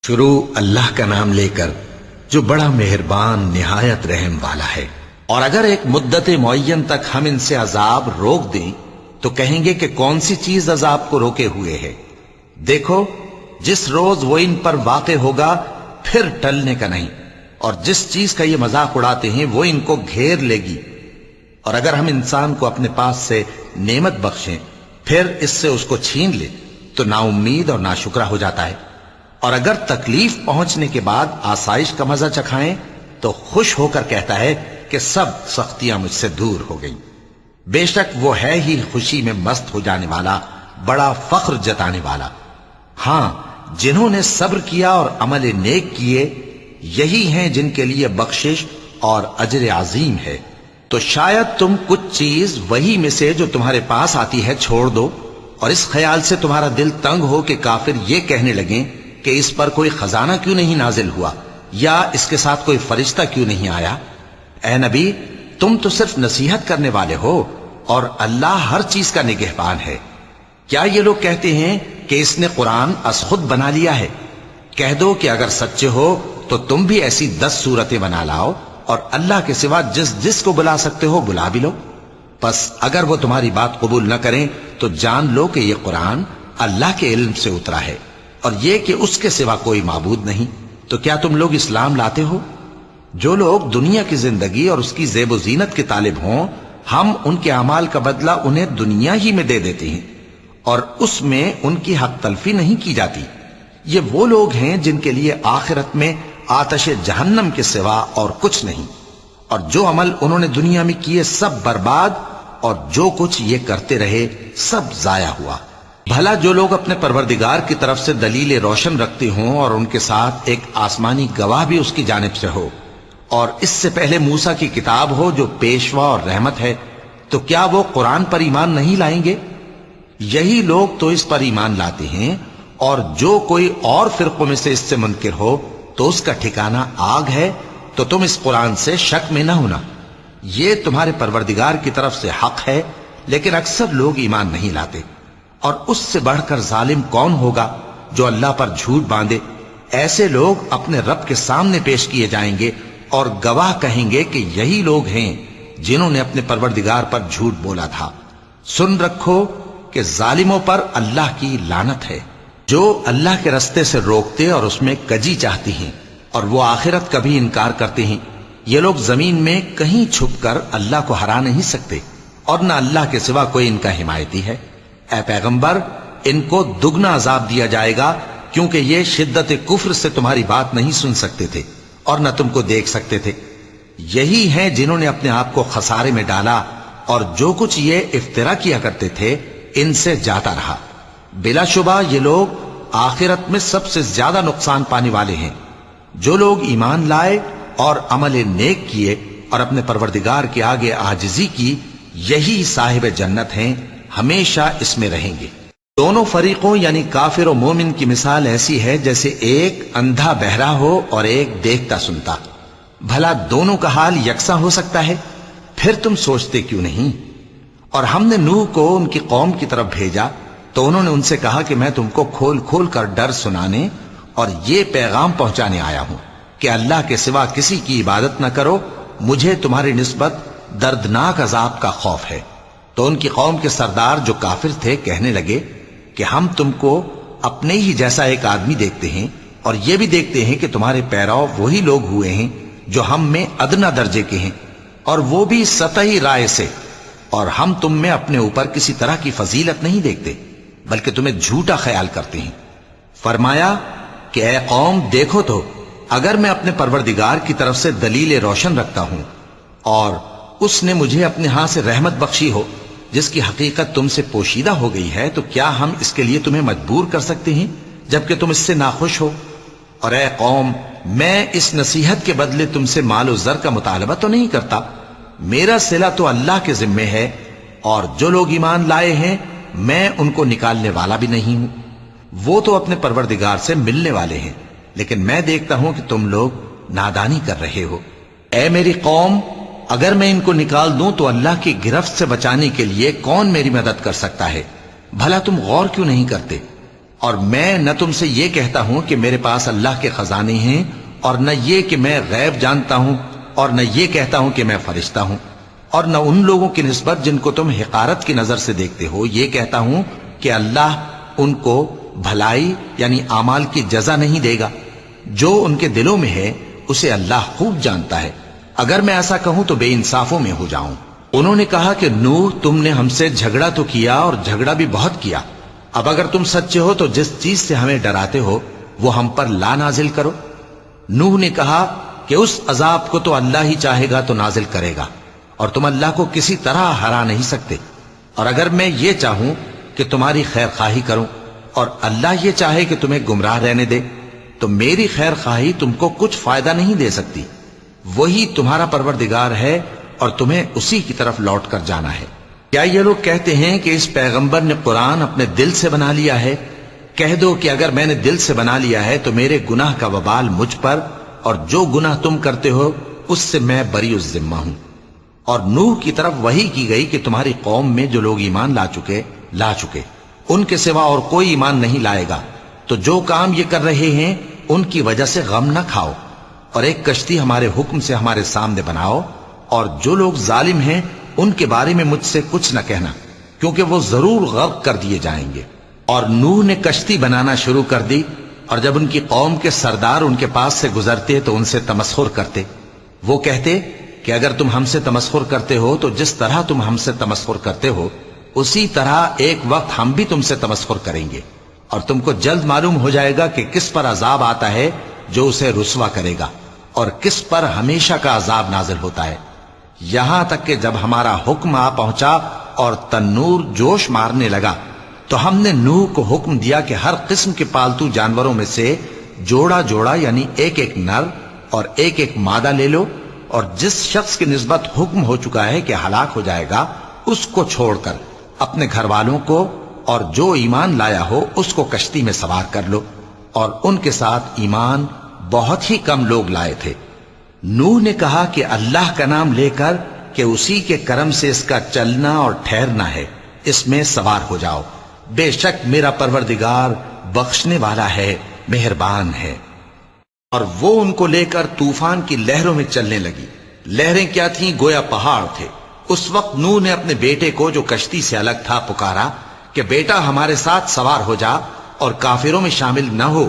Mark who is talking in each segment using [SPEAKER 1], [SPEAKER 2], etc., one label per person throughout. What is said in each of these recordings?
[SPEAKER 1] شروع اللہ کا نام لے کر جو بڑا مہربان نہایت رحم والا ہے۔ اور اگر ایک مدت معین تک ہم ان سے عذاب روک دیں تو کہیں گے کہ کون سی چیز عذاب کو روکے ہوئے ہے؟ دیکھو جس روز وہ ان پر واقع ہوگا پھر ٹلنے کا نہیں، اور جس چیز کا یہ مذاق اڑاتے ہیں وہ ان کو گھیر لے گی۔ اور اگر ہم انسان کو اپنے پاس سے نعمت بخشیں پھر اس سے اس کو چھین لے تو نا امید اور ناشکرا ہو جاتا ہے۔ اور اگر تکلیف پہنچنے کے بعد آسائش کا مزہ چکھائیں تو خوش ہو کر کہتا ہے کہ سب سختیاں مجھ سے دور ہو گئیں۔ بے شک وہ ہے ہی خوشی میں مست ہو جانے والا، بڑا فخر جتانے والا۔ ہاں، جنہوں نے صبر کیا اور عمل نیک کیے یہی ہیں جن کے لیے بخشش اور اجر عظیم ہے۔ تو شاید تم کچھ چیز وہی میں سے جو تمہارے پاس آتی ہے چھوڑ دو، اور اس خیال سے تمہارا دل تنگ ہو کہ کافر یہ کہنے لگیں کہ اس پر کوئی خزانہ کیوں نہیں نازل ہوا، یا اس کے ساتھ کوئی فرشتہ کیوں نہیں آیا۔ اے نبی، تم تو صرف نصیحت کرنے والے ہو، اور اللہ ہر چیز کا نگہبان ہے۔ کیا یہ لوگ کہتے ہیں کہ اس نے قرآن از خود بنا لیا ہے؟ کہہ دو کہ اگر سچے ہو تو تم بھی ایسی 10 صورتیں بنا لاؤ، اور اللہ کے سوا جس جس کو بلا سکتے ہو بلا بھی لو۔ پس اگر وہ تمہاری بات قبول نہ کریں تو جان لو کہ یہ قرآن اللہ کے علم سے اترا ہے، اور یہ کہ اس کے سوا کوئی معبود نہیں۔ تو کیا تم لوگ اسلام لاتے ہو؟ جو لوگ دنیا کی زندگی اور اس کی زیب و زینت کے طالب ہوں، ہم ان کے اعمال کا بدلہ انہیں دنیا ہی میں دے دیتے ہیں، اور اس میں ان کی حق تلفی نہیں کی جاتی۔ یہ وہ لوگ ہیں جن کے لیے آخرت میں آتش جہنم کے سوا اور کچھ نہیں، اور جو عمل انہوں نے دنیا میں کیے سب برباد، اور جو کچھ یہ کرتے رہے سب ضائع ہوا۔ بھلا جو لوگ اپنے پروردگار کی طرف سے دلیل روشن رکھتے ہوں اور ان کے ساتھ ایک آسمانی گواہ بھی اس کی جانب سے ہو، اور اس سے پہلے موسیٰ کی کتاب ہو جو پیشوا اور رحمت ہے، تو کیا وہ قرآن پر ایمان نہیں لائیں گے؟ یہی لوگ تو اس پر ایمان لاتے ہیں، اور جو کوئی اور فرقوں میں سے اس سے منکر ہو تو اس کا ٹھکانہ آگ ہے۔ تو تم اس قرآن سے شک میں نہ ہونا، یہ تمہارے پروردگار کی طرف سے حق ہے، لیکن اکثر لوگ ایمان نہیں لاتے۔ اور اس سے بڑھ کر ظالم کون ہوگا جو اللہ پر جھوٹ باندھے؟ ایسے لوگ اپنے رب کے سامنے پیش کیے جائیں گے اور گواہ کہیں گے کہ یہی لوگ ہیں جنہوں نے اپنے پروردگار پر جھوٹ بولا تھا۔ سن رکھو کہ ظالموں پر اللہ کی لعنت ہے، جو اللہ کے رستے سے روکتے اور اس میں کجی چاہتی ہیں، اور وہ آخرت کا بھی انکار کرتے ہیں۔ یہ لوگ زمین میں کہیں چھپ کر اللہ کو ہرا نہیں سکتے، اور نہ اللہ کے سوا کوئی ان کا حمایتی ہے۔ اے پیغمبر، ان کو دگنا عذاب دیا جائے گا، کیونکہ یہ شدت کفر سے تمہاری بات نہیں سن سکتے تھے اور نہ تم کو دیکھ سکتے تھے۔ یہی ہیں جنہوں نے اپنے آپ کو خسارے میں ڈالا، اور جو کچھ یہ افترا کیا کرتے تھے ان سے جاتا رہا۔ بلا شبہ یہ لوگ آخرت میں سب سے زیادہ نقصان پانے والے ہیں۔ جو لوگ ایمان لائے اور عمل نیک کیے اور اپنے پروردگار کے آگے عاجزی کی، یہی صاحب جنت ہیں، ہمیشہ اس میں رہیں گے۔ دونوں فریقوں یعنی کافر و مومن کی مثال ایسی ہے جیسے ایک اندھا بہرا ہو اور ایک دیکھتا سنتا۔ بھلا دونوں کا حال یکساں ہو سکتا ہے؟ پھر تم سوچتے کیوں نہیں؟ اور ہم نے نوح کو ان کی قوم کی طرف بھیجا تو انہوں نے ان سے کہا کہ میں تم کو کھول کھول کر ڈر سنانے اور یہ پیغام پہنچانے آیا ہوں کہ اللہ کے سوا کسی کی عبادت نہ کرو، مجھے تمہاری نسبت دردناک عذاب کا خوف ہے۔ تو ان کی قوم کے سردار جو کافر تھے کہنے لگے کہ ہم تم کو اپنے ہی جیسا ایک آدمی دیکھتے ہیں، اور یہ بھی دیکھتے ہیں کہ تمہارے پیرو وہی لوگ ہوئے ہیں جو ہم میں ادنا درجے کے ہیں، اور وہ بھی سطحی رائے سے، اور ہم تم میں اپنے اوپر کسی طرح کی فضیلت نہیں دیکھتے بلکہ تمہیں جھوٹا خیال کرتے ہیں۔ فرمایا کہ اے قوم، دیکھو تو اگر میں اپنے پروردگار کی طرف سے دلیل روشن رکھتا ہوں اور اس نے مجھے اپنے ہاں سے رحمت بخشی ہو جس کی حقیقت تم سے پوشیدہ ہو گئی ہے، تو کیا ہم اس کے لیے تمہیں مجبور کر سکتے ہیں جبکہ تم اس سے ناخوش ہو؟ اور اے قوم، میں اس نصیحت کے بدلے تم سے مال و زر کا مطالبہ تو نہیں کرتا، میرا صلہ تو اللہ کے ذمے ہے، اور جو لوگ ایمان لائے ہیں میں ان کو نکالنے والا بھی نہیں ہوں، وہ تو اپنے پروردگار سے ملنے والے ہیں، لیکن میں دیکھتا ہوں کہ تم لوگ نادانی کر رہے ہو۔ اے میری قوم، اگر میں ان کو نکال دوں تو اللہ کی گرفت سے بچانے کے لیے کون میری مدد کر سکتا ہے؟ بھلا تم غور کیوں نہیں کرتے؟ اور میں نہ تم سے یہ کہتا ہوں کہ میرے پاس اللہ کے خزانے ہیں، اور نہ یہ کہ میں غیب جانتا ہوں، اور نہ یہ کہتا ہوں کہ میں فرشتہ ہوں، اور نہ ان لوگوں کی نسبت جن کو تم حقارت کی نظر سے دیکھتے ہو یہ کہتا ہوں کہ اللہ ان کو بھلائی یعنی اعمال کی جزا نہیں دے گا۔ جو ان کے دلوں میں ہے اسے اللہ خوب جانتا ہے۔ اگر میں ایسا کہوں تو بے انصافوں میں ہو جاؤں۔ انہوں نے کہا کہ نوح، تم نے ہم سے جھگڑا تو کیا اور جھگڑا بھی بہت کیا، اب اگر تم سچے ہو تو جس چیز سے ہمیں ڈراتے ہو وہ ہم پر لا نازل کرو۔ نوح نے کہا کہ اس عذاب کو تو اللہ ہی چاہے گا تو نازل کرے گا، اور تم اللہ کو کسی طرح ہرا نہیں سکتے۔ اور اگر میں یہ چاہوں کہ تمہاری خیر خواہی کروں اور اللہ یہ چاہے کہ تمہیں گمراہ رہنے دے تو میری خیر خواہی تم کو کچھ فائدہ نہیں دے سکتی۔ وہی تمہارا پروردگار ہے اور تمہیں اسی کی طرف لوٹ کر جانا ہے۔ کیا یہ لوگ کہتے ہیں کہ اس پیغمبر نے قرآن اپنے دل سے بنا لیا ہے؟ کہہ دو کہ اگر میں نے دل سے بنا لیا ہے تو میرے گناہ کا وبال مجھ پر، اور جو گناہ تم کرتے ہو اس سے میں بری الذمہ ہوں۔ اور نوح کی طرف وحی کی گئی کہ تمہاری قوم میں جو لوگ ایمان لا چکے ان کے سوا اور کوئی ایمان نہیں لائے گا، تو جو کام یہ کر رہے ہیں ان کی وجہ سے غم نہ کھاؤ، اور ایک کشتی ہمارے حکم سے ہمارے سامنے بناؤ، اور جو لوگ ظالم ہیں ان کے بارے میں مجھ سے کچھ نہ کہنا، کیونکہ وہ ضرور غرق کر دیے جائیں گے۔ اور نوح نے کشتی بنانا شروع کر دی، اور جب ان کی قوم کے سردار ان کے پاس سے گزرتے تو ان سے تمسخر کرتے۔ وہ کہتے کہ اگر تم ہم سے تمسخر کرتے ہو تو جس طرح تم ہم سے تمسخر کرتے ہو اسی طرح ایک وقت ہم بھی تم سے تمسخر کریں گے، اور تم کو جلد معلوم ہو جائے گا کہ کس پر عذاب آتا ہے جو اسے رسوا کرے گا، اور کس پر ہمیشہ کا عذاب نازل ہوتا ہے۔ یہاں تک کہ جب ہمارا حکم آ پہنچا اور تنور جوش مارنے لگا تو ہم نے نوح کو حکم دیا کہ ہر قسم کے پالتو جانوروں میں سے جوڑا جوڑا یعنی ایک ایک نر اور ایک ایک مادہ لے لو، اور جس شخص کی نسبت حکم ہو چکا ہے کہ ہلاک ہو جائے گا اس کو چھوڑ کر اپنے گھر والوں کو اور جو ایمان لایا ہو اس کو کشتی میں سوار کر لو۔ اور ان کے ساتھ ایمان بہت ہی کم لوگ لائے تھے۔ نوح نے کہا کہ اللہ کا نام لے کر کہ اسی کے کرم سے اس کا چلنا اور ٹھہرنا ہے، اس میں سوار ہو جاؤ، بے شک میرا پروردگار بخشنے والا ہے، مہربان ہے۔ اور وہ ان کو لے کر طوفان کی لہروں میں چلنے لگی۔ لہریں کیا تھیں؟ گویا پہاڑ تھے۔ اس وقت نوح نے اپنے بیٹے کو جو کشتی سے الگ تھا پکارا کہ بیٹا ہمارے ساتھ سوار ہو جا اور کافروں میں شامل نہ ہو۔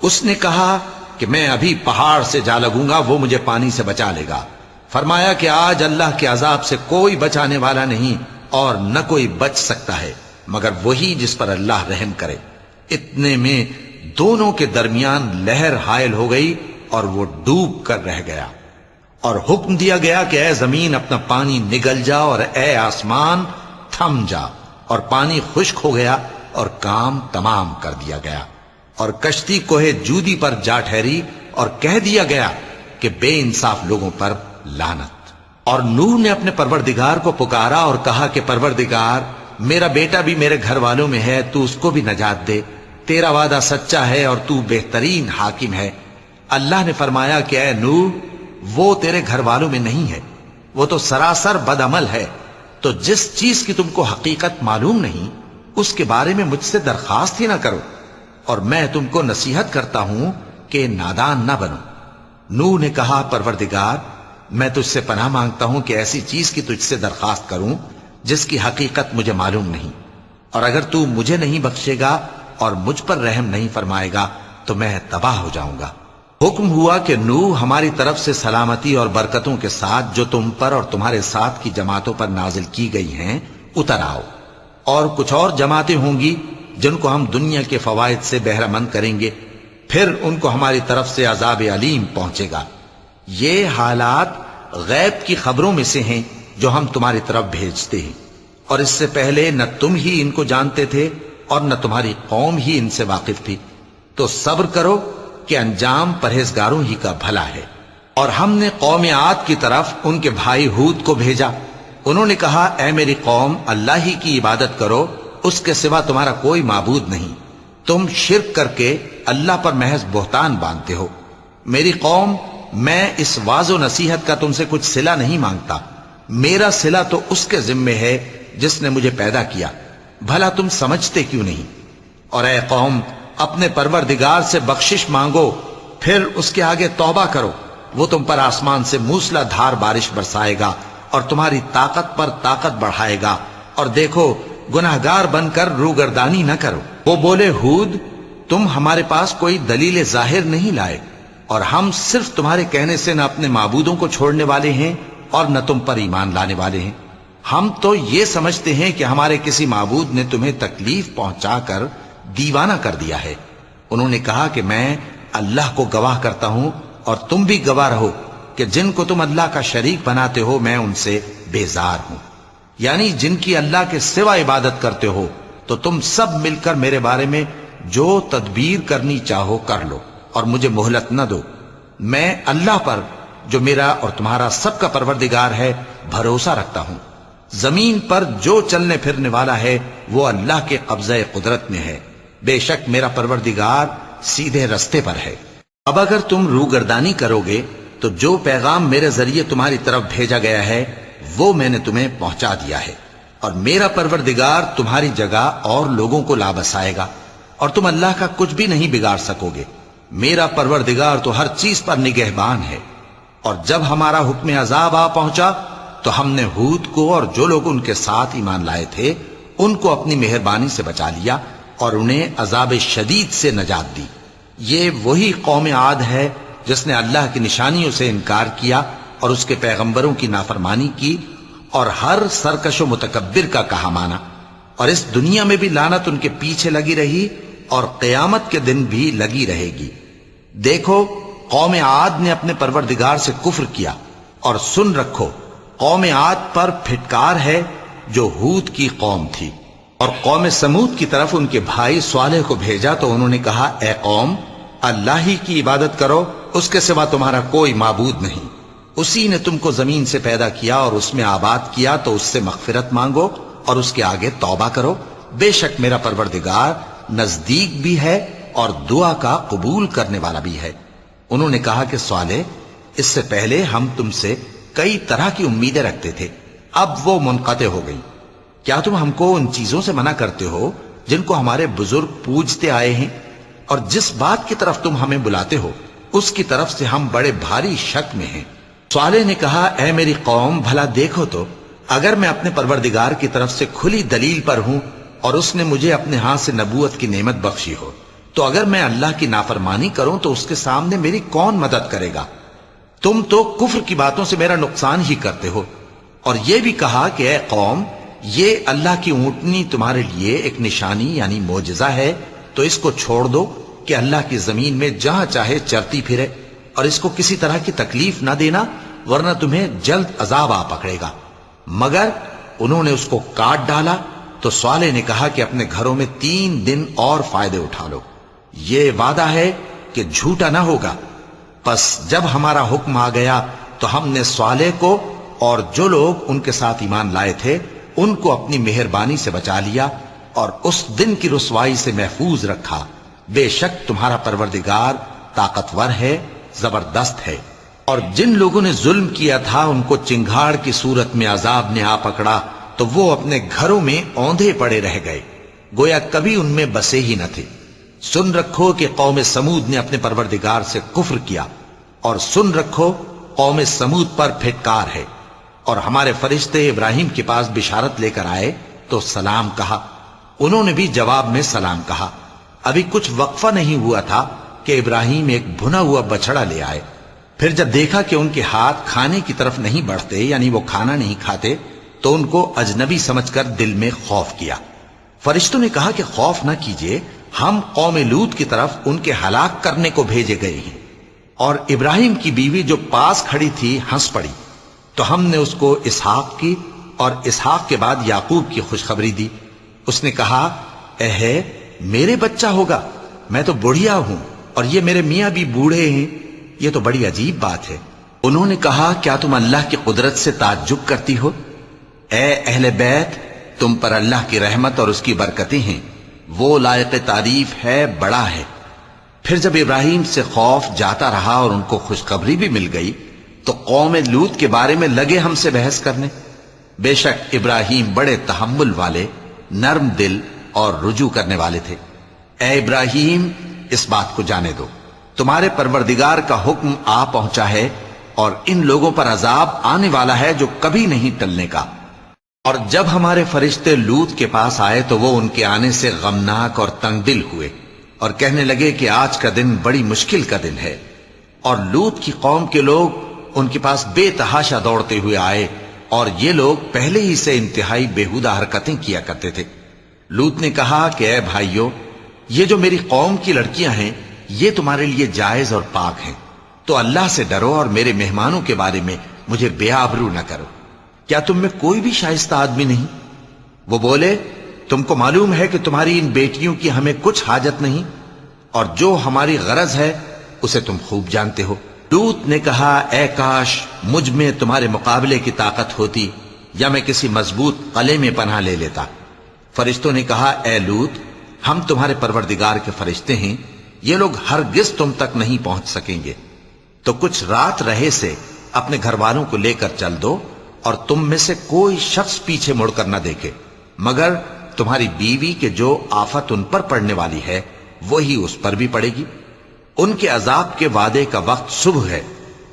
[SPEAKER 1] اس نے کہا کہ میں ابھی پہاڑ سے جا لگوں گا، وہ مجھے پانی سے بچا لے گا۔ فرمایا کہ آج اللہ کے عذاب سے کوئی بچانے والا نہیں اور نہ کوئی بچ سکتا ہے مگر وہی جس پر اللہ رحم کرے۔ اتنے میں دونوں کے درمیان لہر حائل ہو گئی اور وہ ڈوب کر رہ گیا، اور حکم دیا گیا کہ اے زمین اپنا پانی نگل جا، اور اے آسمان تھم جا، اور پانی خشک ہو گیا اور کام تمام کر دیا گیا۔ اور کشتی کوہ جودی پر جا ٹھہری، اور کہہ دیا گیا کہ بے انصاف لوگوں پر لعنت۔ اور نوح نے اپنے پروردگار کو پکارا اور کہا کہ پروردگار، میرا بیٹا بھی میرے گھر والوں میں ہے، تو اس کو بھی نجات دے، تیرا وعدہ سچا ہے اور تو بہترین حاکم ہے۔ اللہ نے فرمایا کہ اے نوح، وہ تیرے گھر والوں میں نہیں ہے، وہ تو سراسر بد عمل ہے، تو جس چیز کی تم کو حقیقت معلوم نہیں اس کے بارے میں مجھ سے درخواست ہی نہ کرو، اور میں تم کو نصیحت کرتا ہوں کہ نادان نہ بنو۔ نوح نے کہا پروردگار، میں تجھ سے پناہ مانگتا ہوں کہ ایسی چیز کی تجھ سے درخواست کروں جس کی حقیقت مجھے معلوم نہیں، اور اگر تو مجھے نہیں بخشے گا اور مجھ پر رحم نہیں فرمائے گا تو میں تباہ ہو جاؤں گا۔ حکم ہوا کہ نوح ہماری طرف سے سلامتی اور برکتوں کے ساتھ جو تم پر اور تمہارے ساتھ کی جماعتوں پر نازل کی گئی ہیں اتر آؤ، اور کچھ اور جماعتیں ہوں گی جن کو ہم دنیا کے فوائد سے بہرہ مند کریں گے، پھر ان کو ہماری طرف سے عذاب علیم پہنچے گا۔ یہ حالات غیب کی خبروں میں سے ہیں جو ہم تمہاری طرف بھیجتے ہیں، اور اس سے پہلے نہ تم ہی ان کو جانتے تھے اور نہ تمہاری قوم ہی ان سے واقف تھی، تو صبر کرو کہ انجام پرہیزگاروں ہی کا بھلا ہے۔ اور ہم نے قوم عاد کی طرف ان کے بھائی ہود کو بھیجا۔ انہوں نے کہا اے میری قوم، اللہ ہی کی عبادت کرو، اس کے سوا تمہارا کوئی معبود نہیں، تم شرک کر کے اللہ پر محض بہتان باندھتے ہو۔ میری قوم، میں اس واعظ و نصیحت کا تم سے کچھ صلہ نہیں مانگتا، میرا صلہ تو اس کے ذمے ہے جس نے مجھے پیدا کیا، بھلا تم سمجھتے کیوں نہیں؟ اور اے قوم اپنے پروردگار سے بخشش مانگو، پھر اس کے آگے توبہ کرو، وہ تم پر آسمان سے موسلا دھار بارش برسائے گا اور تمہاری طاقت پر طاقت بڑھائے گا، اور دیکھو گناہگار بن کر روگردانی نہ کرو۔ وہ بولے ہود تم ہمارے پاس کوئی دلیل ظاہر نہیں لائے، اور ہم صرف تمہارے کہنے سے نہ اپنے معبودوں کو چھوڑنے والے ہیں اور نہ تم پر ایمان لانے والے ہیں۔ ہم تو یہ سمجھتے ہیں کہ ہمارے کسی معبود نے تمہیں تکلیف پہنچا کر دیوانہ کر دیا ہے۔ انہوں نے کہا کہ میں اللہ کو گواہ کرتا ہوں اور تم بھی گواہ رہو کہ جن کو تم اللہ کا شریک بناتے ہو میں ان سے بیزار ہوں، یعنی جن کی اللہ کے سوا عبادت کرتے ہو، تو تم سب مل کر میرے بارے میں جو تدبیر کرنی چاہو کر لو اور مجھے مہلت نہ دو۔ میں اللہ پر جو میرا اور تمہارا سب کا پروردگار ہے بھروسہ رکھتا ہوں۔ زمین پر جو چلنے پھرنے والا ہے وہ اللہ کے قبضہ قدرت میں ہے، بے شک میرا پروردگار سیدھے رستے پر ہے۔ اب اگر تم روگردانی کرو گے تو جو پیغام میرے ذریعے تمہاری طرف بھیجا گیا ہے وہ میں نے تمہیں پہنچا دیا ہے، اور میرا پروردگار تمہاری جگہ اور لوگوں کو لا بسائے گا، اور تم اللہ کا کچھ بھی نہیں بگاڑ سکو گے۔ میرا پروردگار تو ہر چیز پر نگہبان ہے۔ اور جب ہمارا حکم عذاب آ پہنچا تو ہم نے ہود کو اور جو لوگ ان کے ساتھ ایمان لائے تھے ان کو اپنی مہربانی سے بچا لیا اور انہیں عذاب شدید سے نجات دی۔ یہ وہی قوم عاد ہے جس نے اللہ کی نشانیوں سے انکار کیا اور اس کے پیغمبروں کی نافرمانی کی اور ہر سرکش و متکبر کا کہا مانا، اور اس دنیا میں بھی لعنت ان کے پیچھے لگی رہی اور قیامت کے دن بھی لگی رہے گی۔ دیکھو قوم عاد نے اپنے پروردگار سے کفر کیا، اور سن رکھو قوم عاد پر پھٹکار ہے جو ہود کی قوم تھی۔ اور قوم سمود کی طرف ان کے بھائی صالح کو بھیجا تو انہوں نے کہا اے قوم اللہ ہی کی عبادت کرو، اس کے سوا تمہارا کوئی معبود نہیں۔ اسی نے تم کو زمین سے پیدا کیا اور اس میں آباد کیا، تو اس سے مغفرت مانگو اور اس کے آگے توبہ کرو، بے شک میرا پروردگار نزدیک بھی ہے اور دعا کا قبول کرنے والا بھی ہے۔ انہوں نے کہا کہ صالح اس سے پہلے ہم تم سے کئی طرح کی امیدیں رکھتے تھے، اب وہ منقطع ہو گئی۔ کیا تم ہم کو ان چیزوں سے منع کرتے ہو جن کو ہمارے بزرگ پوجتے آئے ہیں؟ اور جس بات کی طرف تم ہمیں بلاتے ہو اس کی طرف سے ہم بڑے بھاری شک میں ہیں۔ صالح نے کہا اے میری قوم بھلا دیکھو تو، اگر میں اپنے پروردگار کی طرف سے کھلی دلیل پر ہوں اور اس نے مجھے اپنے ہاں سے نبوت کی نعمت بخشی ہو، تو اگر میں اللہ کی نافرمانی کروں تو اس کے سامنے میری کون مدد کرے گا؟ تم تو کفر کی باتوں سے میرا نقصان ہی کرتے ہو۔ اور یہ بھی کہا کہ اے قوم یہ اللہ کی اونٹنی تمہارے لیے ایک نشانی یعنی معجزہ ہے، تو اس کو چھوڑ دو کہ اللہ کی زمین میں جہاں چاہے چرتی پھرے، اور اس کو کسی طرح کی تکلیف نہ دینا ورنہ تمہیں جلد عذاب آ پکڑے گا۔ مگر انہوں نے اس کو کاٹ ڈالا تو صالح نے کہا کہ اپنے گھروں میں 3 دن اور فائدے اٹھا لو، یہ وعدہ ہے کہ جھوٹا نہ ہوگا۔ پس جب ہمارا حکم آ گیا تو ہم نے صالح کو اور جو لوگ ان کے ساتھ ایمان لائے تھے ان کو اپنی مہربانی سے بچا لیا اور اس دن کی رسوائی سے محفوظ رکھا، بے شک تمہارا پروردگار طاقتور ہے، زبردست ہے۔ اور جن لوگوں نے ظلم کیا تھا ان کو چنگھاڑ کی صورت میں عذاب نے آ پکڑا تو وہ اپنے گھروں میں اوندھے پڑے رہ گئے، گویا کبھی ان میں بسے ہی نہ تھے۔ سن رکھو کہ قوم سمود نے اپنے پروردگار سے کفر کیا، اور سن رکھو قوم سمود پر پھٹکار ہے۔ اور ہمارے فرشتے ابراہیم کے پاس بشارت لے کر آئے تو سلام کہا، انہوں نے بھی جواب میں سلام کہا۔ ابھی کچھ وقفہ نہیں ہوا تھا کہ ابراہیم ایک بھنا ہوا بچڑا لے آئے۔ پھر جب دیکھا کہ ان کے ہاتھ کھانے کی طرف نہیں بڑھتے یعنی وہ کھانا نہیں کھاتے تو ان کو اجنبی سمجھ کر دل میں خوف کیا۔ فرشتوں نے کہا کہ خوف نہ کیجیے، ہم قوم لوط کی طرف ان کے ہلاک کرنے کو بھیجے گئے ہیں۔ اور ابراہیم کی بیوی جو پاس کھڑی تھی ہنس پڑی، تو ہم نے اس کو اسحاق کی اور اسحاق کے بعد یعقوب کی خوشخبری دی۔ اس نے کہا اے میرے بچہ ہوگا، میں تو بڑھیا ہوں اور یہ میرے میاں بھی بوڑھے ہیں، یہ تو بڑی عجیب بات ہے۔ انہوں نے کہا کیا تم اللہ کی قدرت سے تعجب کرتی ہو؟ اے اہل بیت تم پر اللہ کی رحمت اور اس کی برکتیں ہیں، وہ لائق تعریف ہے، بڑا ہے۔ پھر جب ابراہیم سے خوف جاتا رہا اور ان کو خوشخبری بھی مل گئی تو قوم لوط کے بارے میں لگے ہم سے بحث کرنے۔ بے شک ابراہیم بڑے تحمل والے، نرم دل اور رجوع کرنے والے تھے۔ اے ابراہیم اس بات کو جانے دو، تمہارے پروردگار کا حکم آ پہنچا ہے اور ان لوگوں پر عذاب آنے والا ہے جو کبھی نہیں ٹلنے کا۔ اور جب ہمارے فرشتے لوط کے پاس آئے تو وہ ان کے آنے سے غمناک اور تنگ دل ہوئے اور کہنے لگے کہ آج کا دن بڑی مشکل کا دن ہے۔ اور لوط کی قوم کے لوگ ان کے پاس بے تحاشا دوڑتے ہوئے آئے، اور یہ لوگ پہلے ہی سے انتہائی بیہودہ حرکتیں کیا کرتے تھے۔ لوط نے کہا کہ اے بھائیو، یہ جو میری قوم کی لڑکیاں ہیں یہ تمہارے لیے جائز اور پاک ہیں، تو اللہ سے ڈرو اور میرے مہمانوں کے بارے میں مجھے بے آبرو نہ کرو۔ کیا تم میں کوئی بھی شائستہ آدمی نہیں؟ وہ بولے، تم کو معلوم ہے کہ تمہاری ان بیٹیوں کی ہمیں کچھ حاجت نہیں، اور جو ہماری غرض ہے اسے تم خوب جانتے ہو۔ لوط نے کہا، اے کاش مجھ میں تمہارے مقابلے کی طاقت ہوتی، یا میں کسی مضبوط قلعے میں پناہ لے لیتا۔ فرشتوں نے کہا، اے لوط، ہم تمہارے پروردگار کے فرشتے ہیں، یہ لوگ ہرگز تم تک نہیں پہنچ سکیں گے، تو کچھ رات رہے سے اپنے گھر والوں کو لے کر چل دو، اور تم میں سے کوئی شخص پیچھے مڑ کر نہ دیکھے مگر تمہاری بیوی کے جو آفت ان پر پڑنے والی ہے وہی اس پر بھی پڑے گی۔ ان کے عذاب کے وعدے کا وقت صبح ہے،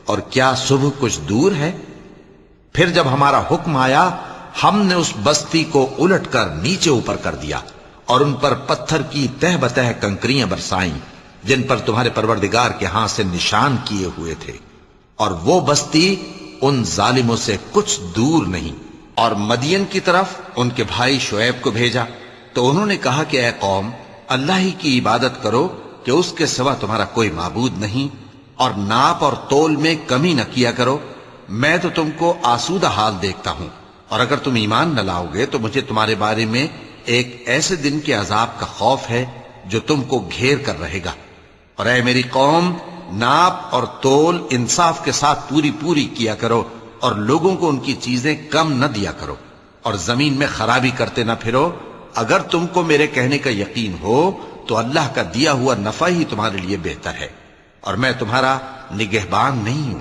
[SPEAKER 1] اور کیا صبح کچھ دور ہے؟ پھر جب ہمارا حکم آیا ہم نے اس بستی کو الٹ کر نیچے اوپر کر دیا اور ان پر پتھر کی تہ بتہ کنکریاں برسائیں جن پر تمہارے پروردگار کے ہاں سے نشان کیے ہوئے تھے، اور وہ بستی ان ظالموں سے کچھ دور نہیں۔ اور مدین کی طرف ان کے بھائی شعیب کو بھیجا تو انہوں نے کہا کہ اے قوم، اللہ ہی کی عبادت کرو کہ اس کے سوا تمہارا کوئی معبود نہیں، اور ناپ اور تول میں کمی نہ کیا کرو، میں تو تم کو آسودہ حال دیکھتا ہوں، اور اگر تم ایمان نہ لاؤ گے تو مجھے تمہارے بارے میں ایک ایسے دن کے عذاب کا خوف ہے جو تم کو گھیر کر رہے گا۔ اور اے میری قوم، ناپ اور تول انصاف کے ساتھ پوری پوری کیا کرو، اور لوگوں کو ان کی چیزیں کم نہ دیا کرو، اور زمین میں خرابی کرتے نہ پھرو۔ اگر تم کو میرے کہنے کا یقین ہو تو اللہ کا دیا ہوا نفع ہی تمہارے لیے بہتر ہے، اور میں تمہارا نگہبان نہیں ہوں۔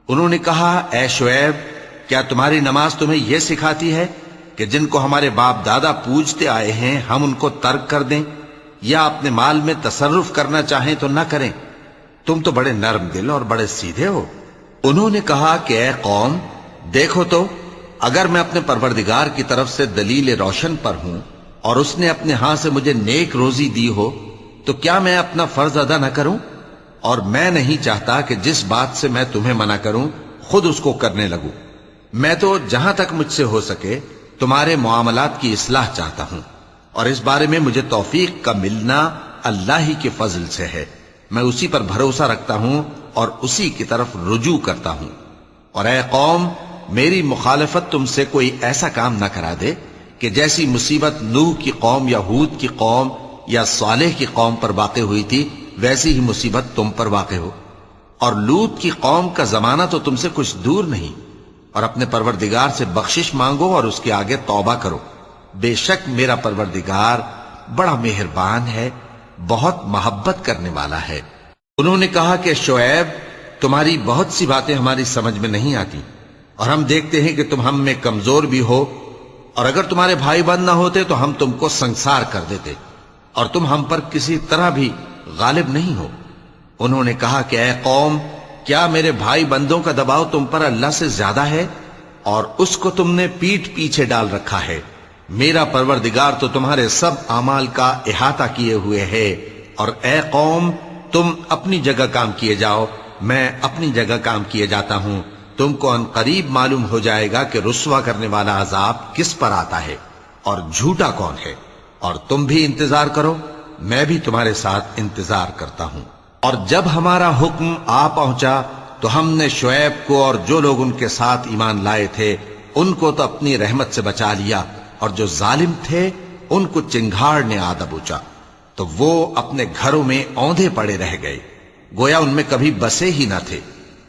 [SPEAKER 1] انہوں نے کہا، اے شعیب، کیا تمہاری نماز تمہیں یہ سکھاتی ہے کہ جن کو ہمارے باپ دادا پوجتے آئے ہیں ہم ان کو ترک کر دیں، یا اپنے مال میں تصرف کرنا چاہیں تو نہ کریں؟ تم تو بڑے نرم دل اور بڑے سیدھے ہو۔ انہوں نے کہا کہ اے قوم، دیکھو تو اگر میں اپنے پروردگار کی طرف سے دلیل روشن پر ہوں اور اس نے اپنے ہاں سے مجھے نیک روزی دی ہو تو کیا میں اپنا فرض ادا نہ کروں؟ اور میں نہیں چاہتا کہ جس بات سے میں تمہیں منع کروں خود اس کو کرنے لگوں۔ میں تو جہاں تک مجھ سے ہو سکے تمہارے معاملات کی اصلاح چاہتا ہوں، اور اس بارے میں مجھے توفیق کا ملنا اللہ ہی کے فضل سے ہے۔ میں اسی پر بھروسہ رکھتا ہوں اور اسی کی طرف رجوع کرتا ہوں۔ اور اے قوم، میری مخالفت تم سے کوئی ایسا کام نہ کرا دے کہ جیسی مصیبت نوح کی قوم یا ہود کی قوم یا صالح کی قوم پر واقع ہوئی تھی ویسی ہی مصیبت تم پر واقع ہو۔ اور لوط کی قوم کا زمانہ تو تم سے کچھ دور نہیں، اور اپنے پروردگار سے بخشش مانگو اور اس کے آگے توبہ کرو، بے شک میرا پروردگار بڑا مہربان ہے، بہت محبت کرنے والا ہے۔ انہوں نے کہا کہ شعیب، تمہاری بہت سی باتیں ہماری سمجھ میں نہیں آتی، اور ہم دیکھتے ہیں کہ تم ہم میں کمزور بھی ہو، اور اگر تمہارے بھائی بند نہ ہوتے تو ہم تم کو سنسار کر دیتے، اور تم ہم پر کسی طرح بھی غالب نہیں ہو۔ انہوں نے کہا کہ اے قوم، کیا میرے بھائی بندوں کا دباؤ تم پر اللہ سے زیادہ ہے، اور اس کو تم نے پیٹھ پیچھے ڈال رکھا ہے؟ میرا پروردگار تو تمہارے سب اعمال کا احاطہ کیے ہوئے ہے۔ اور اے قوم، تم اپنی جگہ کام کیے جاؤ، میں اپنی جگہ کام کیے جاتا ہوں۔ تم کو ان قریب معلوم ہو جائے گا کہ رسوا کرنے والا عذاب کس پر آتا ہے اور جھوٹا کون ہے، اور تم بھی انتظار کرو، میں بھی تمہارے ساتھ انتظار کرتا ہوں۔ اور جب ہمارا حکم آ پہنچا تو ہم نے شعیب کو اور جو لوگ ان کے ساتھ ایمان لائے تھے ان کو تو اپنی رحمت سے بچا لیا، اور جو ظالم تھے ان کو چنگھاڑ نے آ دبوچا، تو وہ اپنے گھروں میں اوندھے پڑے رہ گئے، گویا ان میں کبھی بسے ہی نہ تھے۔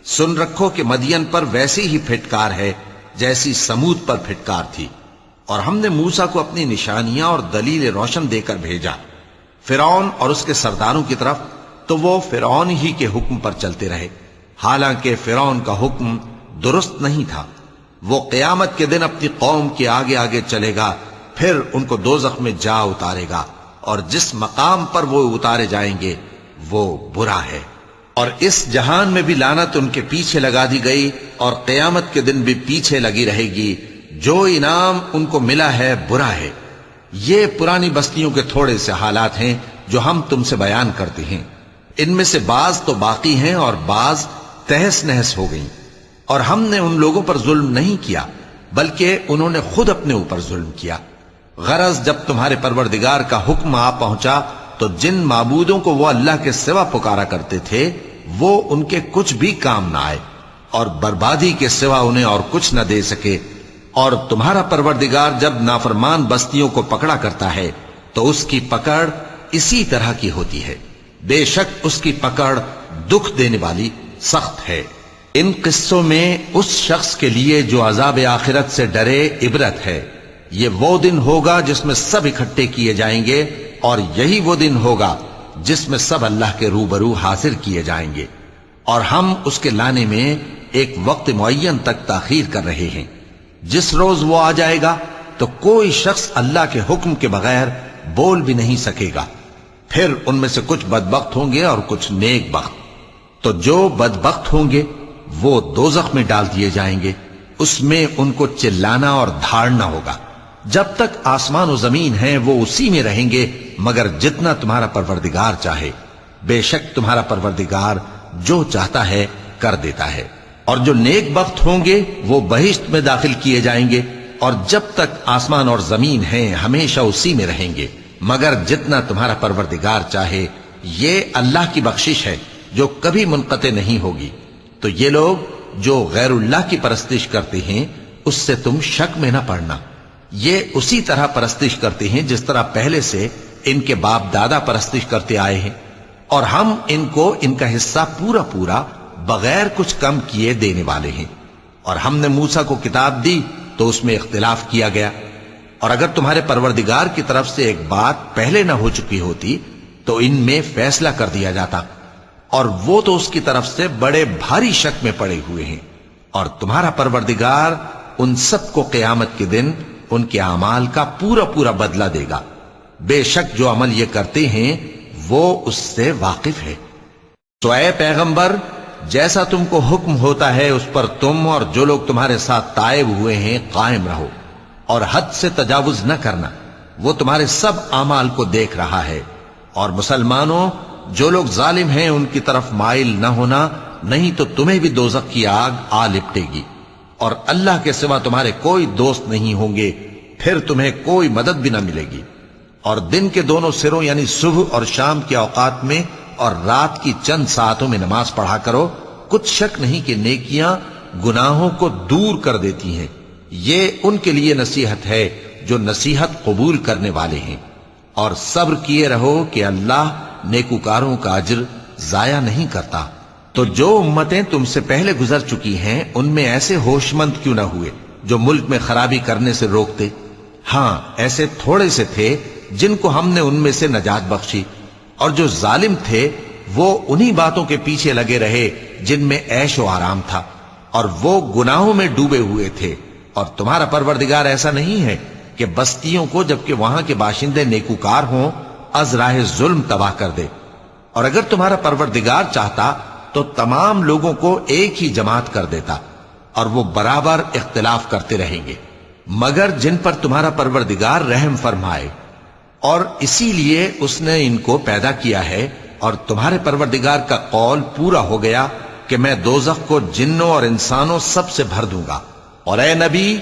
[SPEAKER 1] سن رکھو کہ مدین پر ویسی ہی پھٹکار ہے جیسی سمود پر پھٹکار تھی۔ اور ہم نے موسیٰ کو اپنی نشانیاں اور دلیل روشن دے کر بھیجا فرعون اور اس کے سرداروں کی طرف، تو وہ فرعون ہی کے حکم پر چلتے رہے، حالانکہ فرعون کا حکم درست نہیں تھا۔ وہ قیامت کے دن اپنی قوم کے آگے آگے چلے گا، پھر ان کو دوزخ میں جا اتارے گا، اور جس مقام پر وہ اتارے جائیں گے وہ برا ہے۔ اور اس جہان میں بھی لعنت ان کے پیچھے لگا دی گئی اور قیامت کے دن بھی پیچھے لگی رہے گی۔ جو انعام ان کو ملا ہے برا ہے۔ یہ پرانی بستیوں کے تھوڑے سے حالات ہیں جو ہم تم سے بیان کرتے ہیں، ان میں سے بعض تو باقی ہیں اور بعض تہس نہس ہو گئیں۔ اور ہم نے ان لوگوں پر ظلم نہیں کیا بلکہ انہوں نے خود اپنے اوپر ظلم کیا۔ غرض جب تمہارے پروردگار کا حکم آ پہنچا تو جن معبودوں کو وہ اللہ کے سوا پکارا کرتے تھے وہ ان کے کچھ بھی کام نہ آئے اور بربادی کے سوا انہیں اور کچھ نہ دے سکے۔ اور تمہارا پروردگار جب نافرمان بستیوں کو پکڑا کرتا ہے تو اس کی پکڑ اسی طرح کی ہوتی ہے، بے شک اس کی پکڑ دکھ دینے والی سخت ہے۔ ان قصوں میں اس شخص کے لیے جو عذاب آخرت سے ڈرے عبرت ہے۔ یہ وہ دن ہوگا جس میں سب اکٹھے کیے جائیں گے، اور یہی وہ دن ہوگا جس میں سب اللہ کے روبرو حاضر کیے جائیں گے، اور ہم اس کے لانے میں ایک وقت معین تک تاخیر کر رہے ہیں۔ جس روز وہ آ جائے گا تو کوئی شخص اللہ کے حکم کے بغیر بول بھی نہیں سکے گا۔ پھر ان میں سے کچھ بدبخت ہوں گے اور کچھ نیک بخت۔ تو جو بدبخت ہوں گے وہ دوزخ میں ڈال دیے جائیں گے، اس میں ان کو چلانا اور دھاڑنا ہوگا۔ جب تک آسمان و زمین ہیں وہ اسی میں رہیں گے مگر جتنا تمہارا پروردگار چاہے۔ بے شک تمہارا پروردگار جو چاہتا ہے کر دیتا ہے۔ اور جو نیک بخت ہوں گے وہ بہشت میں داخل کیے جائیں گے، اور جب تک آسمان اور زمین ہیں ہمیشہ اسی میں رہیں گے مگر جتنا تمہارا پروردگار چاہے۔ یہ اللہ کی بخشش ہے جو کبھی منقطع نہیں ہوگی۔ تو یہ لوگ جو غیر اللہ کی پرستش کرتے ہیں اس سے تم شک میں نہ پڑنا۔ یہ اسی طرح پرستش کرتے ہیں جس طرح پہلے سے ان کے باپ دادا پرستش کرتے آئے ہیں، اور ہم ان کو ان کا حصہ پورا پورا بغیر کچھ کم کیے دینے والے ہیں۔ اور ہم نے موسیٰ کو کتاب دی تو اس میں اختلاف کیا گیا، اور اگر تمہارے پروردگار کی طرف سے ایک بات پہلے نہ ہو چکی ہوتی تو ان میں فیصلہ کر دیا جاتا، اور وہ تو اس کی طرف سے بڑے بھاری شک میں پڑے ہوئے ہیں۔ اور تمہارا پروردگار ان سب کو قیامت کے دن ان کے اعمال کا پورا پورا بدلہ دے گا۔ بے شک جو عمل یہ کرتے ہیں وہ اس سے واقف ہے۔ تو اے پیغمبر، جیسا تم کو حکم ہوتا ہے اس پر تم اور جو لوگ تمہارے ساتھ تائب ہوئے ہیں قائم رہو، اور حد سے تجاوز نہ کرنا، وہ تمہارے سب اعمال کو دیکھ رہا ہے۔ اور مسلمانوں، جو لوگ ظالم ہیں ان کی طرف مائل نہ ہونا، نہیں تو تمہیں بھی دوزخ کی آگ آ لپٹے گی، اور اللہ کے سوا تمہارے کوئی دوست نہیں ہوں گے، پھر تمہیں کوئی مدد بھی نہ ملے گی۔ اور دن کے دونوں سروں یعنی صبح اور شام کے اوقات میں اور رات کی چند ساعتوں میں نماز پڑھا کرو، کچھ شک نہیں کہ نیکیاں گناہوں کو دور کر دیتی ہیں۔ یہ ان کے لیے نصیحت ہے جو نصیحت قبول کرنے والے ہیں۔ اور صبر کیے رہو کہ اللہ نیکوکاروں کا اجر ضائع نہیں کرتا۔ تو جو امتیں تم سے پہلے گزر چکی ہیں ان میں ایسے ہوش مند کیوں نہ ہوئے جو ملک میں خرابی کرنے سے روکتے؟ ہاں، ایسے تھوڑے سے تھے جن کو ہم نے ان میں سے نجات بخشی، اور جو ظالم تھے وہ انہی باتوں کے پیچھے لگے رہے جن میں عیش و آرام تھا، اور وہ گناہوں میں ڈوبے ہوئے تھے۔ اور تمہارا پروردگار ایسا نہیں ہے کہ بستیوں کو جبکہ وہاں کے باشندے نیکوکار ہوں از راہ ظلم تباہ کر دے۔ اور اگر تمہارا پروردگار چاہتا تو تمام لوگوں کو ایک ہی جماعت کر دیتا، اور وہ برابر اختلاف کرتے رہیں گے، مگر جن پر تمہارا پروردگار رحم فرمائے، اور اسی لیے اس نے ان کو پیدا کیا ہے۔ اور تمہارے پروردگار کا قول پورا ہو گیا کہ میں دوزخ کو جنوں اور انسانوں سب سے بھر دوں گا۔ اور اے نبی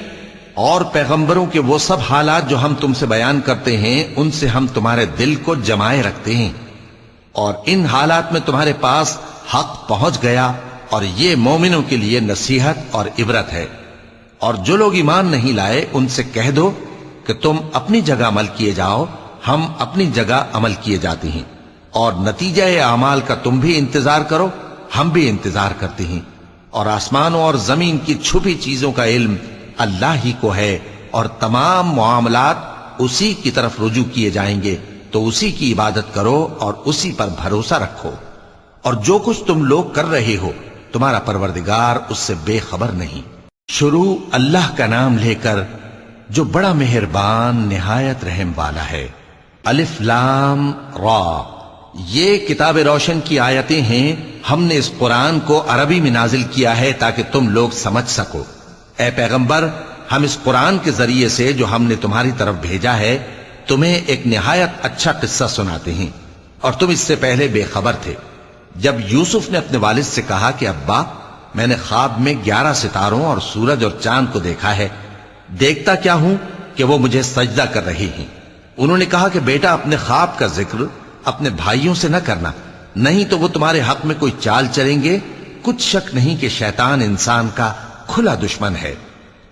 [SPEAKER 1] اور پیغمبروں کے وہ سب حالات جو ہم تم سے بیان کرتے ہیں ان سے ہم تمہارے دل کو جمائے رکھتے ہیں، اور ان حالات میں تمہارے پاس حق پہنچ گیا، اور یہ مومنوں کے لیے نصیحت اور عبرت ہے۔ اور جو لوگ ایمان نہیں لائے ان سے کہہ دو کہ تم اپنی جگہ عمل کیے جاؤ، ہم اپنی جگہ عمل کیے جاتے ہیں، اور نتیجہ اعمال کا تم بھی انتظار کرو، ہم بھی انتظار کرتے ہیں۔ اور آسمانوں اور زمین کی چھپی چیزوں کا علم اللہ ہی کو ہے، اور تمام معاملات اسی کی طرف رجوع کیے جائیں گے، تو اسی کی عبادت کرو اور اسی پر بھروسہ رکھو۔ اور جو کچھ تم لوگ کر رہے ہو تمہارا پروردگار اس سے بے خبر نہیں۔ شروع اللہ کا نام لے کر جو بڑا مہربان نہایت رحم والا ہے۔ الف لام را، یہ کتاب روشن کی آیتیں ہیں. ہم نے اس قرآن کو عربی میں نازل کیا ہے تاکہ تم لوگ سمجھ سکو. اے پیغمبر، ہم اس قرآن کے ذریعے سے جو ہم نے تمہاری طرف بھیجا ہے تمہیں ایک نہایت اچھا قصہ سناتے ہیں، اور تم اس سے پہلے بے خبر تھے. جب یوسف نے اپنے والد سے کہا کہ ابا، میں نے خواب میں 11 ستاروں اور سورج اور چاند کو دیکھا ہے، دیکھتا کیا ہوں کہ وہ مجھے سجدہ کر رہی ہیں. انہوں نے کہا کہ بیٹا، اپنے خواب کا ذکر اپنے بھائیوں سے نہ کرنا، نہیں تو وہ تمہارے حق میں کوئی چال چلیں گے. کچھ شک نہیں کہ شیطان انسان کا کھلا دشمن ہے،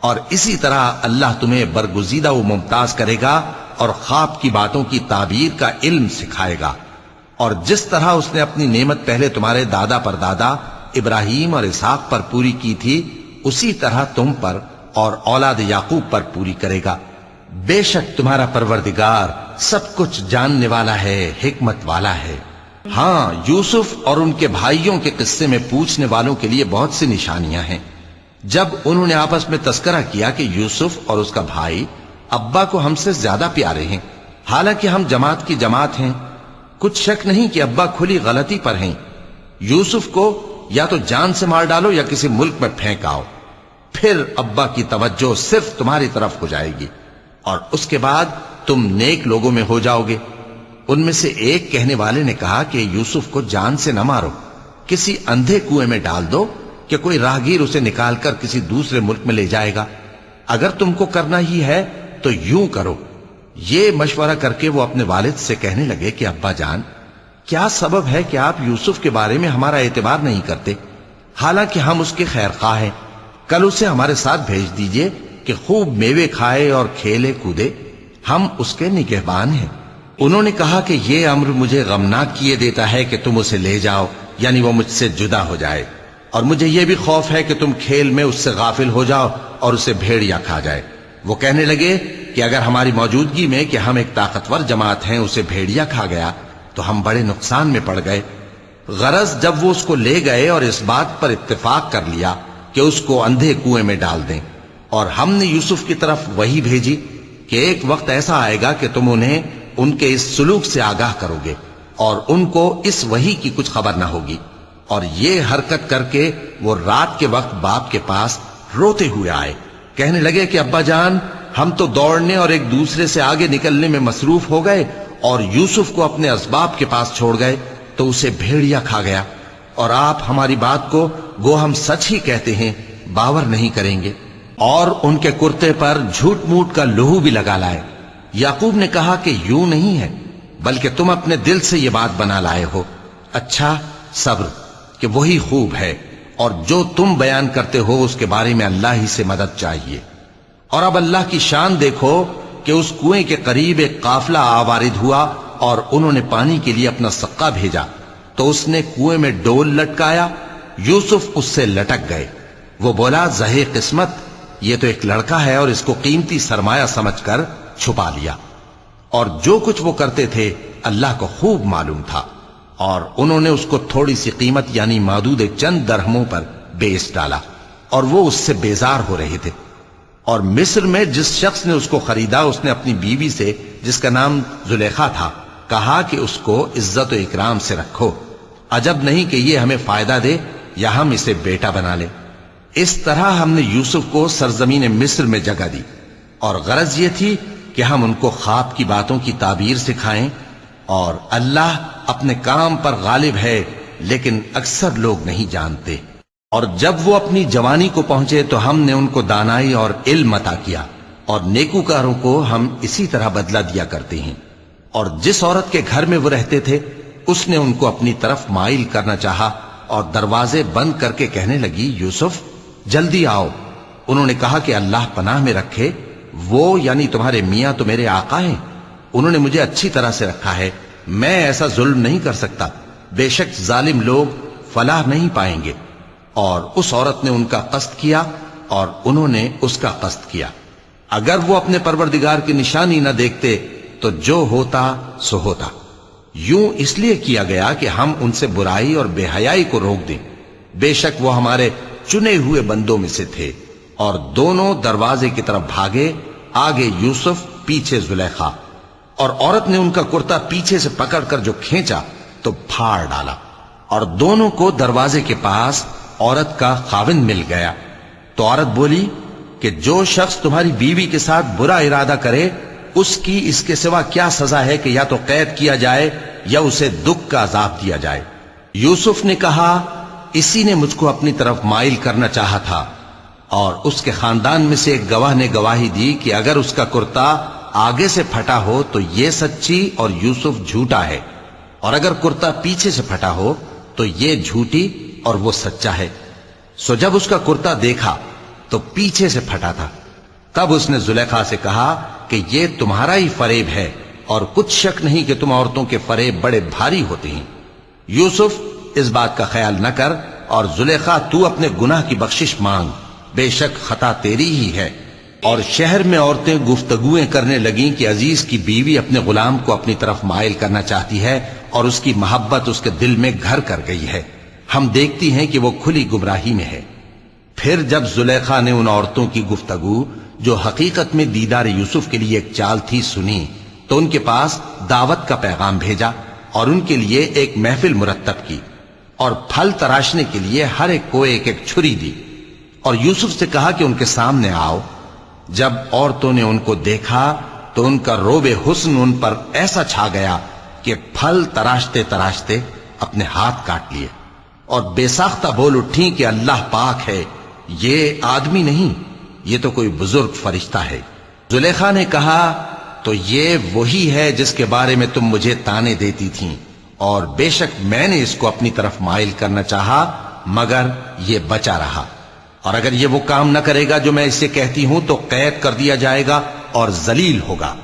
[SPEAKER 1] اور اسی طرح اللہ تمہیں برگزیدہ و ممتاز کرے گا اور خواب کی باتوں کی تعبیر کا علم سکھائے گا. اور جس طرح اس نے اپنی نعمت پہلے تمہارے دادا پر دادا ابراہیم اور اسحاق پر پوری کی تھی، اسی طرح تم پر اور اولاد یعقوب پر پوری کرے گا. بے شک تمہارا پروردگار سب کچھ جاننے والا ہے، حکمت والا ہے. ہاں، یوسف اور ان کے بھائیوں کے قصے میں پوچھنے والوں کے لیے بہت سی نشانیاں ہیں. جب انہوں نے آپس میں تذکرہ کیا کہ یوسف اور اس کا بھائی ابا کو ہم سے زیادہ پیارے ہیں، حالانکہ ہم جماعت کی جماعت ہیں، کچھ شک نہیں کہ ابا کھلی غلطی پر ہیں. یوسف کو یا تو جان سے مار ڈالو یا کسی ملک میں پھینک آؤ، پھر ابا کی توجہ صرف تمہاری طرف ہو جائے گی، اور اس کے بعد تم نیک لوگوں میں ہو جاؤ گے. ان میں سے ایک کہنے والے نے کہا کہ یوسف کو جان سے نہ مارو، کسی اندھے کنویں میں ڈال دو کہ کوئی راہگیر اسے نکال کر کسی دوسرے ملک میں لے جائے گا. اگر تم کو کرنا ہی ہے تو یوں کرو. یہ مشورہ کر کے وہ اپنے والد سے کہنے لگے کہ ابا جان، کیا سبب ہے کہ آپ یوسف کے بارے میں ہمارا اعتبار نہیں کرتے، حالانکہ ہم اس کے خیر خواہ ہیں. کل اسے ہمارے ساتھ بھیج دیجئے کہ خوب میوے کھائے اور کھیلے کودے، ہم اس کے نگہبان ہیں. انہوں نے کہا کہ یہ امر مجھے غمناک کیے دیتا ہے کہ تم اسے لے جاؤ، یعنی وہ مجھ سے جدا ہو جائے، اور مجھے یہ بھی خوف ہے کہ تم کھیل میں اس سے غافل ہو جاؤ اور اسے بھیڑیا کھا جائے. وہ کہنے لگے کہ اگر ہماری موجودگی میں کہ ہم ایک طاقتور جماعت ہیں اسے بھیڑیا کھا گیا تو ہم بڑے نقصان میں پڑ گئے. غرض جب وہ اس کو لے گئے اور اس بات پر اتفاق کر لیا کہ اس کو اندھے کنویں میں ڈال دیں، اور ہم نے یوسف کی طرف وحی بھیجی کہ ایک وقت ایسا آئے گا کہ تم انہیں ان کے اس سلوک سے آگاہ کرو گے، اور ان کو اس وحی کی کچھ خبر نہ ہوگی. اور یہ حرکت کر کے وہ رات کے وقت باپ کے پاس روتے ہوئے آئے. کہنے لگے کہ ابا جان، ہم تو دوڑنے اور ایک دوسرے سے آگے نکلنے میں مصروف ہو گئے اور یوسف کو اپنے اسباب کے پاس چھوڑ گئے تو اسے بھیڑیا کھا گیا، اور آپ ہماری بات کو گو ہم سچ ہی کہتے ہیں باور نہیں کریں گے. اور ان کے کرتے پر جھوٹ موٹ کا لہو بھی لگا لائے. یعقوب نے کہا کہ یوں نہیں ہے، بلکہ تم اپنے دل سے یہ بات بنا لائے ہو. اچھا، صبر، کہ وہی خوب ہے، اور جو تم بیان کرتے ہو اس کے بارے میں اللہ ہی سے مدد چاہیے. اور اب اللہ کی شان دیکھو کہ اس کنویں کے قریب ایک قافلہ آوارد ہوا اور انہوں نے پانی کے لیے اپنا سقا بھیجا تو اس نے کنویں میں ڈول لٹکایا. یوسف اس سے لٹک گئے. وہ بولا، زہے قسمت، یہ تو ایک لڑکا ہے، اور اس کو قیمتی سرمایہ سمجھ کر چھپا لیا. اور جو کچھ وہ کرتے تھے اللہ کو خوب معلوم تھا، اور انہوں نے اس کو تھوڑی سی قیمت یعنی معدود چند درہموں پر بیچ ڈالا، اور وہ اس سے بیزار ہو رہے تھے. اور مصر میں جس شخص نے اس کو خریدا اس نے اپنی بیوی سے جس کا نام زلیخا تھا کہا کہ اس کو عزت و اکرام سے رکھو، عجب نہیں کہ یہ ہمیں فائدہ دے یا ہم اسے بیٹا بنا لیں. اس طرح ہم نے یوسف کو سرزمین مصر میں جگہ دی، اور غرض یہ تھی کہ ہم ان کو خواب کی باتوں کی تعبیر سکھائیں. اور اللہ اپنے کام پر غالب ہے، لیکن اکثر لوگ نہیں جانتے. اور جب وہ اپنی جوانی کو پہنچے تو ہم نے ان کو دانائی اور علم عطا کیا، اور نیکوکاروں کو ہم اسی طرح بدلہ دیا کرتے ہیں. اور جس عورت کے گھر میں وہ رہتے تھے اس نے ان کو اپنی طرف مائل کرنا چاہا، اور دروازے بند کر کے کہنے لگی، یوسف جلدی آؤ. انہوں نے کہا کہ اللہ پناہ میں رکھے، وہ یعنی تمہارے میاں تو میرے آقا ہیں، انہوں نے مجھے اچھی طرح سے رکھا ہے، میں ایسا ظلم نہیں کر سکتا، بے شک ظالم لوگ فلاح نہیں پائیں گے. اور اس عورت نے ان کا قصد کیا اور انہوں نے اس کا قصد کیا. اگر وہ اپنے پروردگار کی نشانی نہ دیکھتے تو جو ہوتا سو ہوتا. یوں اس لیے کیا گیا کہ ہم ان سے برائی اور بے حیائی کو روک دیں. بے شک وہ ہمارے چنے ہوئے بندوں میں سے تھے. اور دونوں دروازے کی طرف بھاگے، آگے یوسف پیچھے زلیخا. اور عورت نے ان کا کرتا پیچھے سے پکڑ کر جو کھینچا تو پھاڑ ڈالا، اور دونوں کو دروازے کے پاس عورت کا خاوند مل گیا۔ تو عورت بولی کہ جو شخص تمہاری بیوی کے ساتھ برا ارادہ کرے اس کی اس کے سوا کیا سزا ہے کہ یا تو قید کیا جائے یا اسے دکھ کا عذاب دیا جائے۔ یوسف نے کہا اسی نے مجھ کو اپنی طرف مائل کرنا چاہا تھا، اور اس کے خاندان میں سے ایک گواہ نے گواہی دی کہ اگر اس کا کرتا آگے سے پھٹا ہو تو یہ سچی اور یوسف جھوٹا ہے، اور اگر کرتا پیچھے سے پھٹا ہو تو یہ جھوٹی اور وہ سچا ہے۔ سو جب اس کا کرتا دیکھا تو پیچھے سے پھٹا تھا، تب اس نے زلیخا سے کہا کہ یہ تمہارا ہی فریب ہے، اور کچھ شک نہیں کہ تم عورتوں کے فریب بڑے بھاری ہوتے ہیں۔ یوسف اس بات کا خیال نہ کر، اور زلیخا تو اپنے گناہ کی بخشش مانگ، بے شک خطا تیری ہی ہے۔ اور شہر میں عورتیں گفتگویں کرنے لگیں کہ عزیز کی بیوی اپنے غلام کو اپنی طرف مائل کرنا چاہتی ہے، اور اس کی محبت اس کے دل میں گھر کر گئی ہے، ہم دیکھتی ہیں کہ وہ کھلی گمراہی میں ہے۔ پھر جب زلیخا نے ان عورتوں کی گفتگو جو حقیقت میں دیدار یوسف کے لیے ایک چال تھی سنی، تو ان کے پاس دعوت کا پیغام بھیجا اور ان کے لیے ایک محفل مرتب کی، اور پھل تراشنے کے لیے ہر ایک کو ایک ایک چھری دی، اور یوسف سے کہا کہ ان کے سامنے آؤ۔ جب عورتوں نے ان کو دیکھا تو ان کا روب حسن ان پر ایسا چھا گیا کہ پھل تراشتے تراشتے اپنے ہاتھ کاٹ لیے، اور بے ساختہ بول اٹھیں کہ اللہ پاک ہے، یہ آدمی نہیں، یہ تو کوئی بزرگ فرشتہ ہے۔ زلیخا نے کہا تو یہ وہی ہے جس کے بارے میں تم مجھے تانے دیتی تھیں، اور بے شک میں نے اس کو اپنی طرف مائل کرنا چاہا مگر یہ بچا رہا، اور اگر یہ وہ کام نہ کرے گا جو میں اسے کہتی ہوں تو قید کر دیا جائے گا اور ذلیل ہوگا۔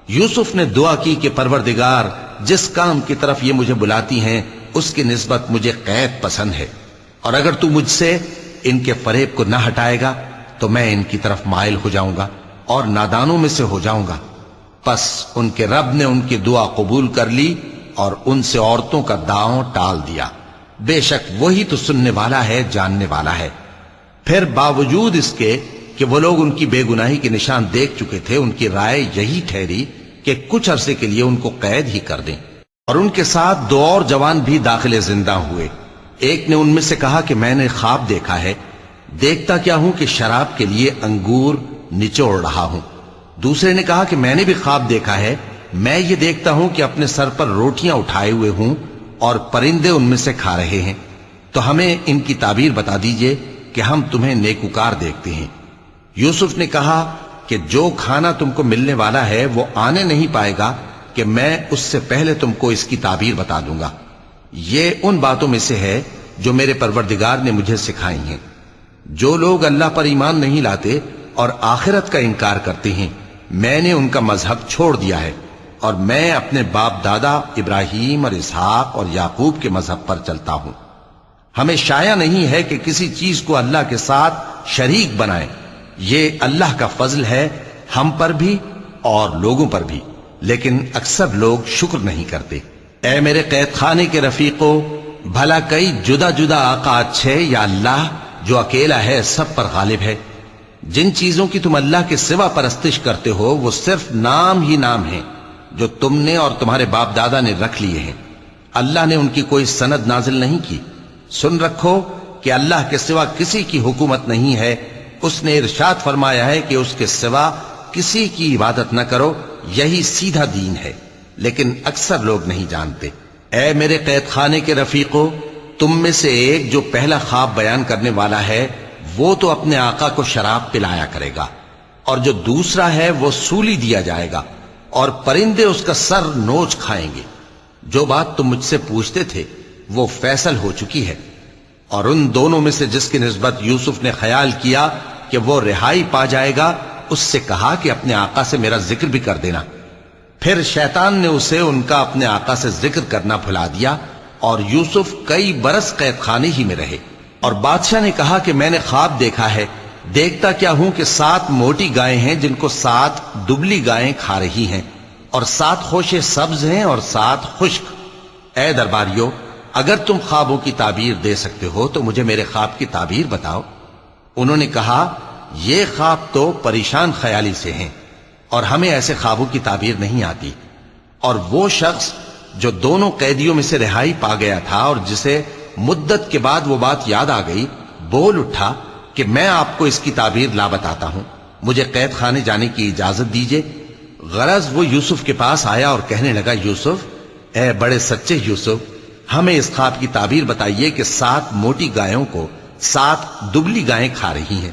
[SPEAKER 1] یوسف نے دعا کی کہ پروردگار جس کام کی طرف یہ مجھے بلاتی ہیں اس کی نسبت مجھے قید پسند ہے، اور اگر تو مجھ سے ان کے فریب کو نہ ہٹائے گا تو میں ان کی طرف مائل ہو جاؤں گا اور نادانوں میں سے ہو جاؤں گا۔ پس ان کے رب نے ان کی دعا قبول کر لی اور ان سے عورتوں کا داؤں ٹال دیا، بے شک وہی تو سننے والا ہے، جاننے والا ہے۔ پھر باوجود اس کے کہ وہ لوگ ان کی بے گناہی کے نشان دیکھ چکے تھے، ان کی رائے یہی ٹھہری کہ کچھ عرصے کے لیے ان کو قید ہی کر دیں، اور ان کے ساتھ دو اور جوان بھی داخل زندہ ہوئے۔ ایک نے ان میں سے کہا کہ میں نے خواب دیکھا ہے، دیکھتا کیا ہوں کہ شراب کے لیے انگور نچوڑ رہا ہوں۔ دوسرے نے کہا کہ میں نے بھی خواب دیکھا ہے، میں یہ دیکھتا ہوں کہ اپنے سر پر روٹیاں اٹھائے ہوئے ہوں اور پرندے ان میں سے کھا رہے ہیں، تو ہمیں ان کی تعبیر بتا دیجئے کہ ہم تمہیں نیکوکار دیکھتے ہیں۔ یوسف نے کہا کہ جو کھانا تم کو ملنے والا ہے وہ آنے نہیں پائے گا کہ میں اس سے پہلے تم کو اس کی تعبیر بتا دوں گا۔ یہ ان باتوں میں سے ہے جو میرے پروردگار نے مجھے سکھائی ہیں۔ جو لوگ اللہ پر ایمان نہیں لاتے اور آخرت کا انکار کرتے ہیں، میں نے ان کا مذہب چھوڑ دیا ہے، اور میں اپنے باپ دادا ابراہیم اور اسحاق اور یعقوب کے مذہب پر چلتا ہوں۔ ہمیں شایع نہیں ہے کہ کسی چیز کو اللہ کے ساتھ شریک بنائیں، یہ اللہ کا فضل ہے ہم پر بھی اور لوگوں پر بھی، لیکن اکثر لوگ شکر نہیں کرتے۔ اے میرے قید خانے کے رفیقو، بھلا کئی جدا جدا آقا اچھے یا اللہ جو اکیلا ہے سب پر غالب ہے؟ جن چیزوں کی تم اللہ کے سوا پرستش کرتے ہو وہ صرف نام ہی نام ہیں جو تم نے اور تمہارے باپ دادا نے رکھ لیے ہیں، اللہ نے ان کی کوئی سند نازل نہیں کی۔ سن رکھو کہ اللہ کے سوا کسی کی حکومت نہیں ہے، اس نے ارشاد فرمایا ہے کہ اس کے سوا کسی کی عبادت نہ کرو، یہی سیدھا دین ہے، لیکن اکثر لوگ نہیں جانتے۔ اے میرے قید خانے کے رفیقو، تم میں سے ایک جو پہلا خواب بیان کرنے والا ہے وہ تو اپنے آقا کو شراب پلایا کرے گا، اور جو دوسرا ہے وہ سولی دیا جائے گا، اور پرندے اس کا سر نوچ کھائیں گے۔ جو بات تم مجھ سے پوچھتے تھے وہ فیصل ہو چکی ہے۔ اور ان دونوں میں سے جس کی نسبت یوسف نے خیال کیا کہ وہ رہائی پا جائے گا، اس سے کہا کہ اپنے آقا سے میرا ذکر بھی کر دینا۔ پھر شیطان نے اسے ان کا اپنے آقا سے ذکر کرنا بھلا دیا، اور یوسف کئی برس قید خانے ہی میں رہے۔ اور بادشاہ نے کہا کہ میں نے خواب دیکھا ہے، دیکھتا کیا ہوں کہ 7 موٹی گائیں ہیں جن کو 7 دبلی گائیں کھا رہی ہیں، اور 7 خوشے سبز ہیں اور 7 خشک۔ اے درباریو، اگر تم خوابوں کی تعبیر دے سکتے ہو تو مجھے میرے خواب کی تعبیر بتاؤ۔ انہوں نے کہا یہ خواب تو پریشان خیالی سے ہیں، اور ہمیں ایسے خوابوں کی تعبیر نہیں آتی، اور وہ شخص جو دونوں قیدیوں میں سے رہائی پا گیا تھا اور جسے مدت کے بعد وہ بات یاد آ گئی، بول اٹھا کہ میں آپ کو اس کی تعبیر لا بتاتا ہوں، مجھے قید خانے جانے کی اجازت دیجیے۔ غرض وہ یوسف کے پاس آیا اور کہنے لگا، یوسف، اے بڑے سچے یوسف، ہمیں اس خواب کی تعبیر بتائیے کہ 7 موٹی گایوں کو 7 دبلی گائیں کھا رہی ہیں،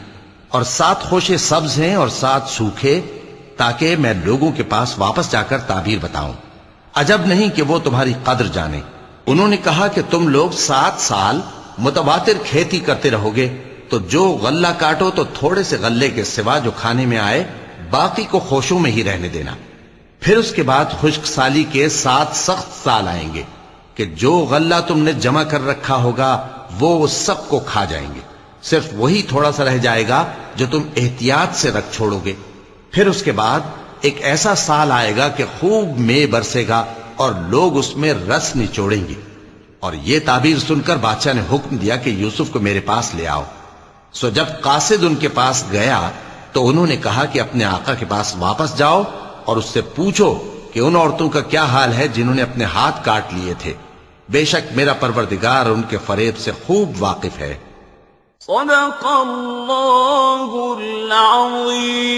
[SPEAKER 1] اور 7 خوشے سبز ہیں اور 7 سوکھے، تاکہ میں لوگوں کے پاس واپس جا کر تعبیر بتاؤں۔ عجب نہیں کہ وہ تمہاری قدر جانے۔ انہوں نے کہا کہ تم لوگ 7 سال متواتر کھیتی کرتے رہو گے، تو جو غلہ کاٹو تو تھوڑے سے غلے کے سوا جو کھانے میں آئے باقی کو خوشوں میں ہی رہنے دینا۔ پھر اس کے بعد خشک سالی کے 7 سخت سال آئیں گے کہ جو غلہ تم نے جمع کر رکھا ہوگا وہ سب کو کھا جائیں گے، صرف وہی تھوڑا سا رہ جائے گا جو تم احتیاط سے رکھ چھوڑو گے۔ پھر اس کے بعد ایک ایسا سال آئے گا کہ خوب مے برسے گا اور لوگ اس میں رس نچوڑیں گے۔ اور یہ تعبیر سن کر بادشاہ نے حکم دیا کہ یوسف کو میرے پاس لے آؤ۔ سو جب قاصد ان کے پاس گیا تو انہوں نے کہا کہ اپنے آقا کے پاس واپس جاؤ اور اس سے پوچھو کہ ان عورتوں کا کیا حال ہے جنہوں نے اپنے ہاتھ کاٹ لیے تھے، بے شک میرا پروردگار ان کے فریب سے خوب واقف ہے۔
[SPEAKER 2] صدق اللہ العظیم۔